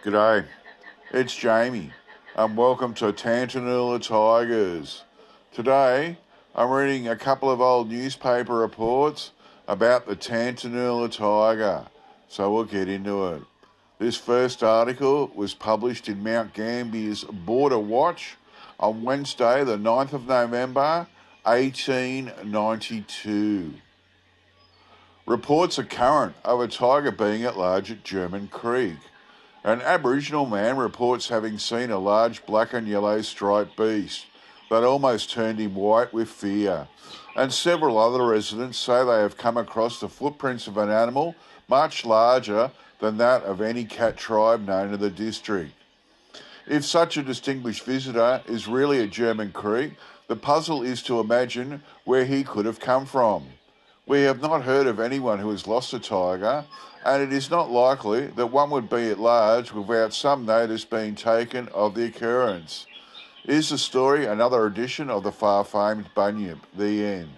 G'day, it's Jamie, and welcome to Tantanoola Tigers. Today, I'm reading a couple of old newspaper reports about the Tantanoola tiger, so we'll get into it. This first article was published in Mount Gambier's Border Watch on Wednesday, the 9th of November, 1892. Reports are current of a tiger being at large at German Creek. An Aboriginal man reports having seen a large black and yellow striped beast that almost turned him white with fear, and several other residents say they have come across the footprints of an animal much larger than that of any cat tribe known in the district. If such a distinguished visitor is really at German Creek, the puzzle is to imagine where he could have come from. We have not heard of anyone who has lost a tiger, and it is not likely that one would be at large without some notice being taken of the occurrence. Is the story another edition of the far-famed Bunyip? The end.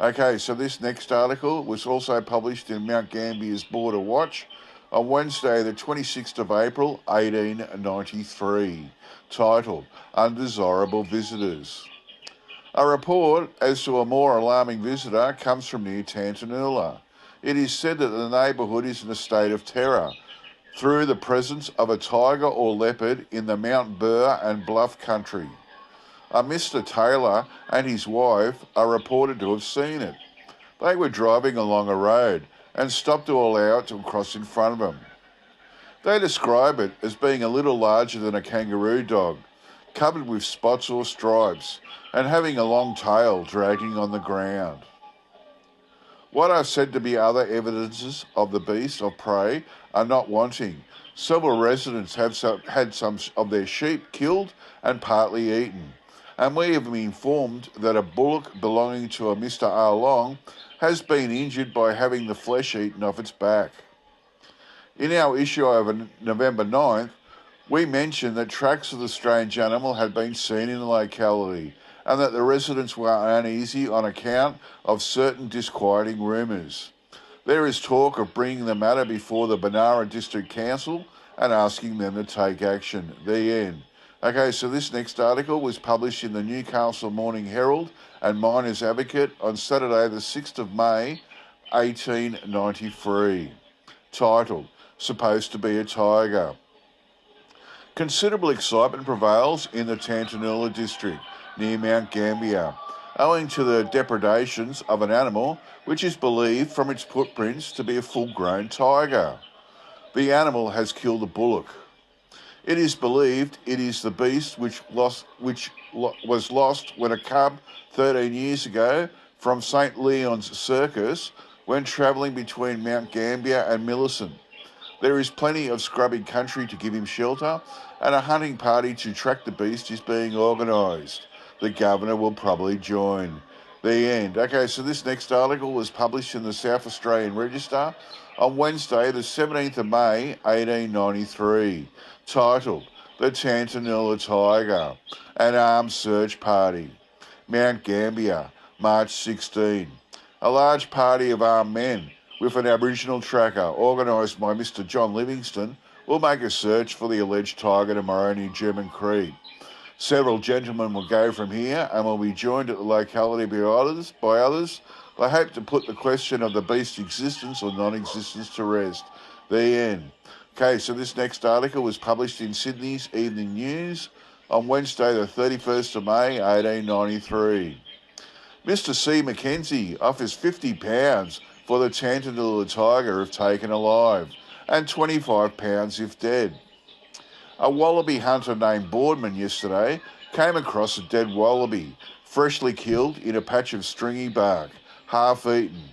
Okay, so this next article was also published in Mount Gambier's Border Watch on Wednesday, the 26th of April, 1893, titled Undesirable Visitors. A report as to a more alarming visitor comes from near Tantanoola. It is said that the neighbourhood is in a state of terror through the presence of a tiger or leopard in the Mount Burr and Bluff country. A Mr. Taylor and his wife are reported to have seen it. They were driving along a road and stopped to allow it to cross in front of them. They describe it as being a little larger than a kangaroo dog, covered with spots or stripes, and having a long tail dragging on the ground. What are said to be other evidences of the beast of prey are not wanting. Several residents have had some of their sheep killed and partly eaten, and we have been informed that a bullock belonging to a Mr. R. Long has been injured by having the flesh eaten off its back. In our issue of November 9th, we mentioned that tracks of the strange animal had been seen in the locality, and that the residents were uneasy on account of certain disquieting rumours. There is talk of bringing the matter before the Benara District Council and asking them to take action. The end. Okay, so this next article was published in the Newcastle Morning Herald and Miners Advocate on Saturday the 6th of May, 1893, titled Supposed to be a Tiger. Considerable excitement prevails in the Tantanoola district near Mount Gambier, owing to the depredations of an animal which is believed from its footprints to be a full-grown tiger. The animal has killed a bullock. It is believed it is the beast which was lost when a cub 13 years ago from St. Leon's Circus when travelling between Mount Gambier and Millicent. There is plenty of scrubby country to give him shelter, and a hunting party to track the beast is being organised. The governor will probably join. The end. Okay, so this next article was published in the South Australian Register on Wednesday, the 17th of May, 1893, titled The Tantanoola Tiger, an Armed Search Party. Mount Gambier, March 16. A large party of armed men with an Aboriginal tracker organised by Mr. John Livingston will make a search for the alleged tiger tomorrow near German Creek. Several gentlemen will go from here and will be joined at the locality by others. They hope to put the question of the beast's existence or non-existence to rest. The end. Okay, so this next article was published in Sydney's Evening News on Wednesday the 31st of May, 1893. Mr. C. Mackenzie offers £50 for the Tantanoola tiger if taken alive, and £25 if dead. A wallaby hunter named Boardman yesterday came across a dead wallaby, freshly killed in a patch of stringy bark, half eaten.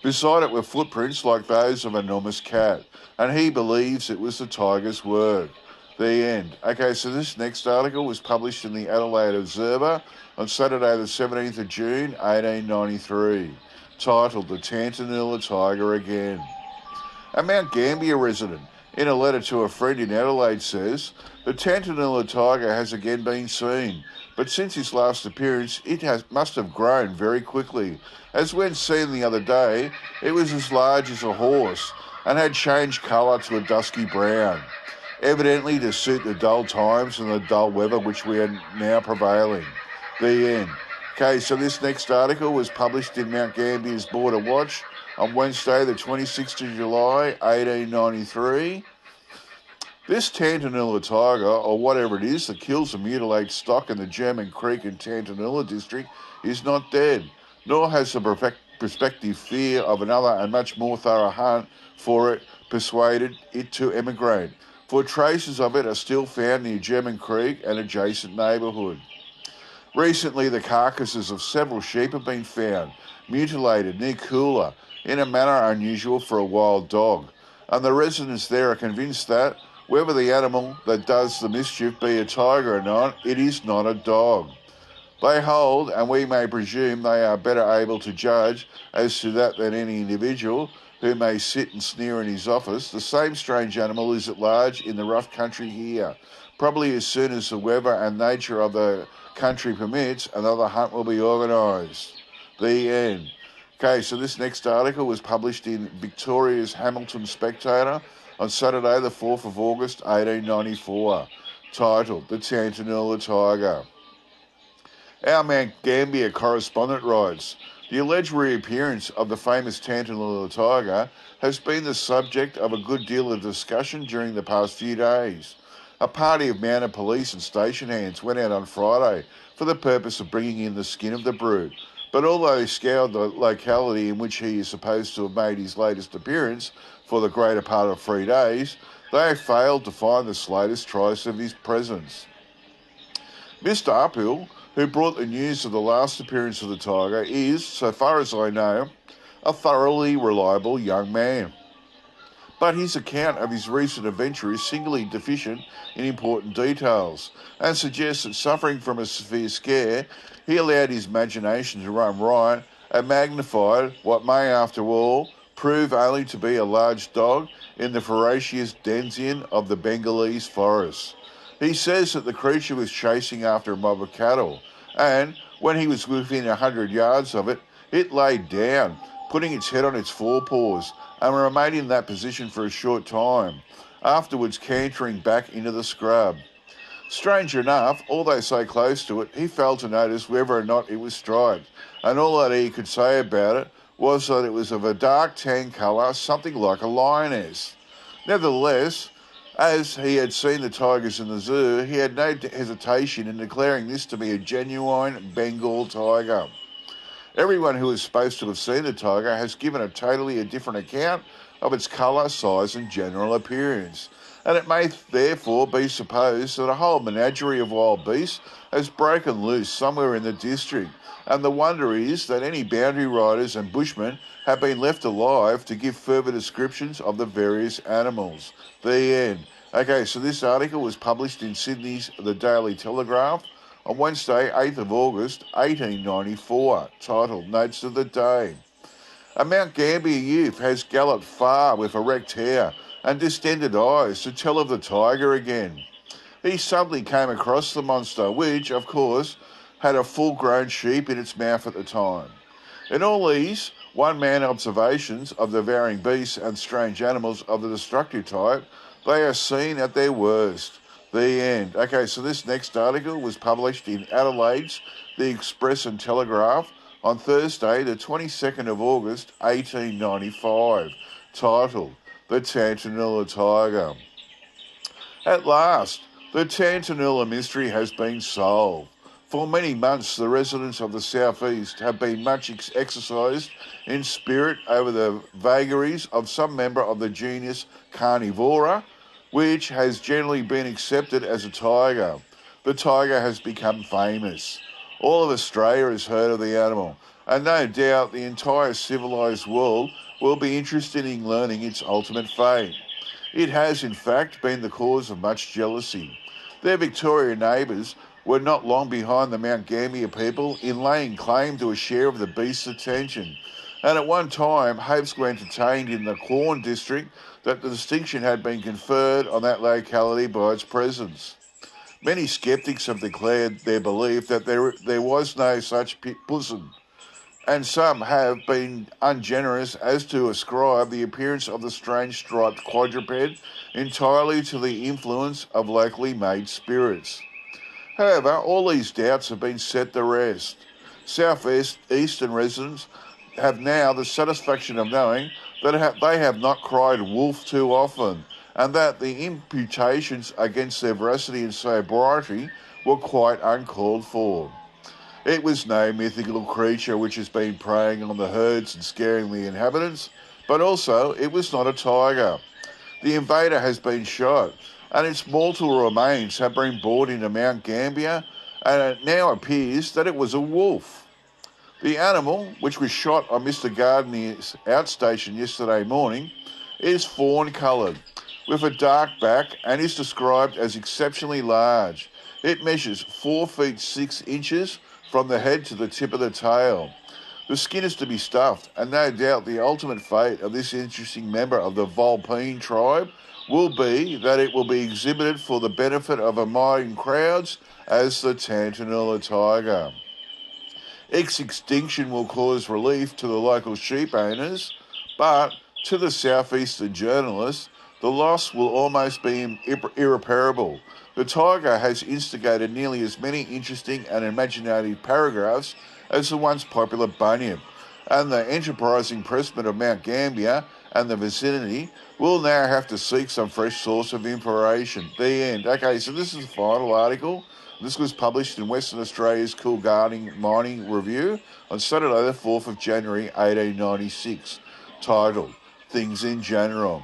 Beside it were footprints like those of an enormous cat, and he believes it was the tiger's work. The end. Okay, so this next article was published in the Adelaide Observer on Saturday the 17th of June, 1893, titled The Tantanoola Tiger Again. A Mount Gambier resident, in a letter to a friend in Adelaide, says, the Tantanoola tiger has again been seen, but since his last appearance it must have grown very quickly, as when seen the other day it was as large as a horse and had changed colour to a dusky brown. evidently to suit the dull times and the dull weather which we are now prevailing. The end. Okay, so this next article was published in Mount Gambier's Border Watch on Wednesday, the 26th of July, 1893. This Tantanoola tiger, or whatever it is that kills and mutilates stock in the German Creek and Tantanoola district, is not dead, nor has the prospective fear of another and much more thorough hunt for it persuaded it to emigrate, for traces of it are still found near German Creek and adjacent neighbourhood. Recently, the carcasses of several sheep have been found, mutilated near Coolah, in a manner unusual for a wild dog, and the residents there are convinced that, whether the animal that does the mischief be a tiger or not, it is not a dog. They hold, and we may presume they are better able to judge as to that than any individual who may sit and sneer in his office. The same strange animal is at large in the rough country here. Probably as soon as the weather and nature of the country permits, another hunt will be organised. The end. Okay, so this next article was published in Victoria's Hamilton Spectator on Saturday, the 4th of August, 1894, titled The Tantanoola Tiger. Our Mount Gambier correspondent writes, the alleged reappearance of the famous Tantanoola tiger has been the subject of a good deal of discussion during the past few days. A party of mounted police and station hands went out on Friday for the purpose of bringing in the skin of the brute, but although they scoured the locality in which he is supposed to have made his latest appearance for the greater part of 3 days, they have failed to find the slightest trace of his presence. Mr. Uphill, who brought the news of the last appearance of the tiger, is, so far as I know, a thoroughly reliable young man. But his account of his recent adventure is singularly deficient in important details, and suggests that suffering from a severe scare, he allowed his imagination to run riot and magnified what may, after all, prove only to be a large dog in the voracious denizen of the Bengalese forests. He says that the creature was chasing after a mob of cattle, and when he was within 100 yards of it, it laid down, putting its head on its forepaws, and remained in that position for a short time, afterwards cantering back into the scrub. Strange enough, although so close to it, he failed to notice whether or not it was striped, and all that he could say about it was that it was of a dark tan colour, something like a lioness. Nevertheless, as he had seen the tigers in the zoo, he had no hesitation in declaring this to be a genuine Bengal tiger. Everyone who is supposed to have seen the tiger has given a totally different account of its colour, size and general appearance, and it may therefore be supposed that a whole menagerie of wild beasts has broken loose somewhere in the district, and the wonder is that any boundary riders and bushmen have been left alive to give further descriptions of the various animals. The end. Okay, so this article was published in Sydney's The Daily Telegraph on Wednesday, 8th of August, 1894, titled Notes of the Day. A Mount Gambier youth has galloped far with erect hair and distended eyes to tell of the tiger again. He suddenly came across the monster, which, of course, had a full-grown sheep in its mouth at the time. In all these one-man observations of the varying beasts and strange animals of the destructive type, they are seen at their worst. The end. Okay, so this next article was published in Adelaide's The Express and Telegraph on Thursday, the 22nd of August, 1895, titled The Tantanoola Tiger. At last, the Tantanoola mystery has been solved. For many months, the residents of the southeast have been much exercised in spirit over the vagaries of some member of the genus Carnivora, which has generally been accepted as a tiger. The tiger has become famous. All of Australia has heard of the animal, and no doubt the entire civilised world will be interested in learning its ultimate fate. It has, in fact, been the cause of much jealousy. Their Victorian neighbours were not long behind the Mount Gambier people in laying claim to a share of the beast's attention, and at one time hopes were entertained in the Quorn district that the distinction had been conferred on that locality by its presence. Many sceptics have declared their belief that there was no such person. and some have been ungenerous as to ascribe the appearance of the strange striped quadruped entirely to the influence of locally made spirits. However, all these doubts have been set to rest. Eastern residents have now the satisfaction of knowing that they have not cried wolf too often, and that the imputations against their veracity and sobriety were quite uncalled for. It was no mythical creature which has been preying on the herds and scaring the inhabitants, but also it was not a tiger. The invader has been shot, and its mortal remains have been brought into Mount Gambier, and it now appears that it was a wolf. The animal, which was shot on Mr. Gardner's outstation yesterday morning, is fawn-coloured, with a dark back, and is described as exceptionally large. It measures 4 feet 6 inches from the head to the tip of the tail. The skin is to be stuffed, and no doubt the ultimate fate of this interesting member of the Vulpine tribe will be that it will be exhibited for the benefit of admiring crowds as the Tantanoola tiger. Its extinction will cause relief to the local sheep owners, but to the southeastern journalists, the loss will almost be irreparable. The tiger has instigated nearly as many interesting and imaginative paragraphs as the once popular Bunyip, and the enterprising pressmen of Mount Gambier and the vicinity will now have to seek some fresh source of information. The end. Okay, so this is the final article. This was published in Western Australia's Coolgardie Mining Review on Saturday the 4th of January 1896, titled Things in General.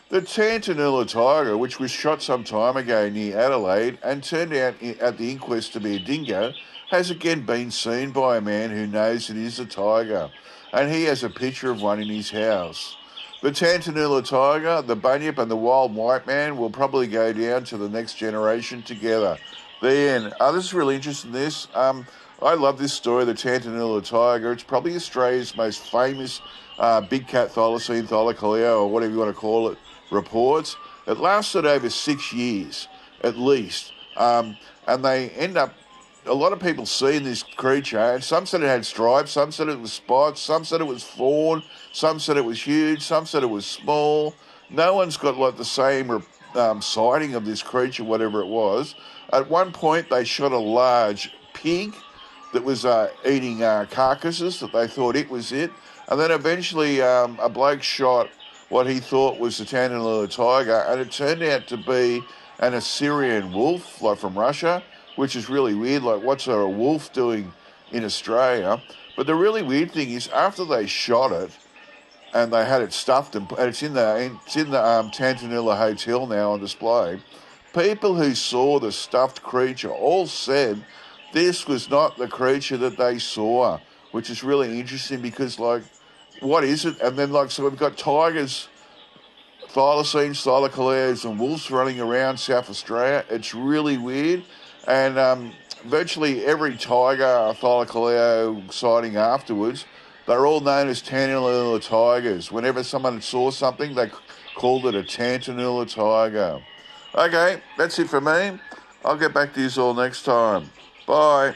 The Tantanoola tiger, which was shot some time ago near Adelaide and turned out at the inquest to be a dingo, has again been seen by a man who knows it is a tiger, and he has a picture of one in his house. The Tantanoola tiger, the bunyip and the wild white man will probably go down to the next generation together. The end. This is really interesting, this. I love this story, the Tantanoola tiger. It's probably Australia's most famous big cat thylacine, thylacoleo, or whatever you want to call it, reports. It lasted over 6 years, at least. And they end up, a lot of people seeing this creature, and some said it had stripes, some said it was spots, some said it was fawn, some said it was huge, some said it was small. No one's got like the same sighting of this creature, whatever it was. At one point, they shot a large pig that was eating carcasses, that they thought it was it. And then eventually a bloke shot what he thought was the Tantanoola tiger, and it turned out to be an Assyrian wolf, like from Russia, which is really weird. Like, what's a wolf doing in Australia? But the really weird thing is, after they shot it, and they had it stuffed, and it's in the Tantanoola Hotel now on display, people who saw the stuffed creature all said this was not the creature that they saw, which is really interesting because, like, what is it? And then, like, so we've got tigers, thylacines, thylacoleos, and wolves running around South Australia. It's really weird. And virtually every tiger, thylacoleo sighting afterwards, they're all known as Tantanoola tigers. Whenever someone saw something, they called it a Tantanoola tiger. Okay, that's it for me. I'll get back to you all next time. Bye.